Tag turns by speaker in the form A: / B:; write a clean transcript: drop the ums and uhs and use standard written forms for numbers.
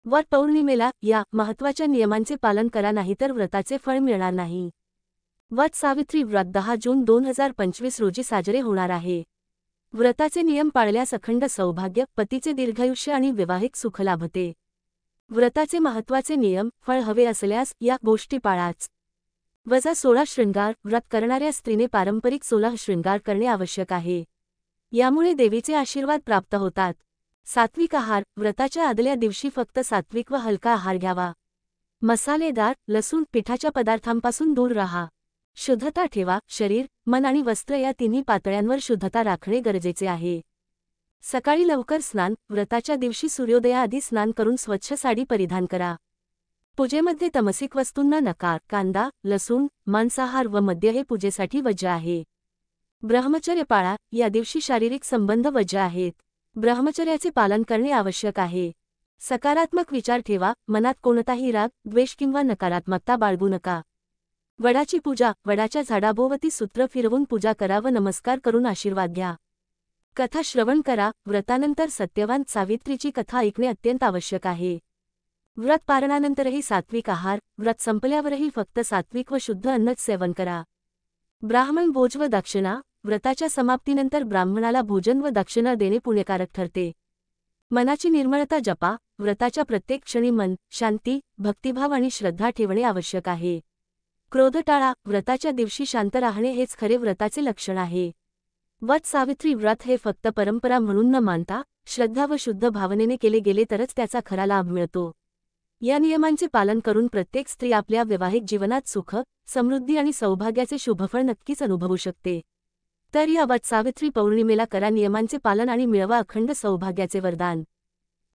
A: वट पौर्णिमेला या महत्त्वाच्या नियमांचे पालन करा, नाहीतर व्रताचे फळ मिळणार नाही। वट सावित्री व्रत 10 जून 2025 रोजी साजरे होणार आहे। व्रताचे नियम पाळल्यास अखंड सौभाग्य, पतीचे दीर्घायुष्य आणि वैवाहिक सुख लाभते। व्रताचे महत्त्वाचे नियम: फळ हवे असल्यास या गोष्टी पाळाच। 16 शृंगार: व्रत करणाऱ्या स्त्रीने पारंपरिक 16 शृंगार करणे आवश्यक आहे। यामुळे देवीचे आशीर्वाद प्राप्त होतात। सात्विक आहार: व्रताच्या आदल्या दिवशी फक्त सात्विक व हलका आहार घ्यावा। मसालेदार, लसूण, पिठाच्या पदार्थांपासून दूर राहा। शुद्धता ठेवा: शरीर, मन आणि वस्त्र या तिन्ही पातळ्यांवर शुद्धता राखणे गरजेचे आहे। सकाळी लवकर स्नान: व्रताच्या दिवशी सूर्योदयाआधी स्नान करून स्वच्छ साडी परिधान करा। पूजेमध्ये तमसिक वस्तूंना नकार: कांदा, लसूण, मांसाहार व मद्य हे पूजेसाठी वज्ज आहे। ब्रह्मचर्य पाळा: या दिवशी शारीरिक संबंध वज्ज आहेत। ब्रह्मचर्याचे पालन करणे आवश्यक आहे। सकारात्मक विचार ठेवा: मनात कोणताही राग, द्वेष किंवा नकारात्मकता बाळगू नका। वडाची पूजा: वडाच्या झाडाभोवती सूत्र फिरवून पूजा करा व नमस्कार करून आशीर्वाद घ्या। कथा श्रवण करा: व्रतानंतर सत्यवान सावित्रीची कथा ऐकणे अत्यंत आवश्यक आहे। व्रत पारणानंतरही सात्विक आहार: व्रत संपल्यावरही फक्त सात्विक व शुद्ध अन्नच सेवन करा। ब्राह्मण भोज व दक्षिणा: व्रताच्या समाप्तीनंतर ब्राह्मणाला भोजन व दक्षिणा देणे पुण्यकारक ठरते। मनाची निर्मळता जपा: व्रताच्या प्रत्येक क्षणी मन, शांती, भक्तिभाव आणि श्रद्धा ठेवणे आवश्यक आहे। क्रोध टाळा: व्रताच्या दिवशी शांत राहणे हेच खरे व्रताचे लक्षण आहे। वट सावित्री व्रत हे फक्त परंपरा म्हणून न मानता श्रद्धा व शुद्ध भावनेने केले गेले तरच त्याचा खरा लाभ मिळतो। या नियमांचे पालन करून प्रत्येक स्त्री आपल्या वैवाहिक जीवनात सुख, समृद्धी आणि सौभाग्याचे शुभफळ नक्कीच अनुभवू शकते। तर या वट सावित्री पौर्णिमेला करा नियमांचे पालन आणि मिळवा अखंड सौभाग्याचे वरदान।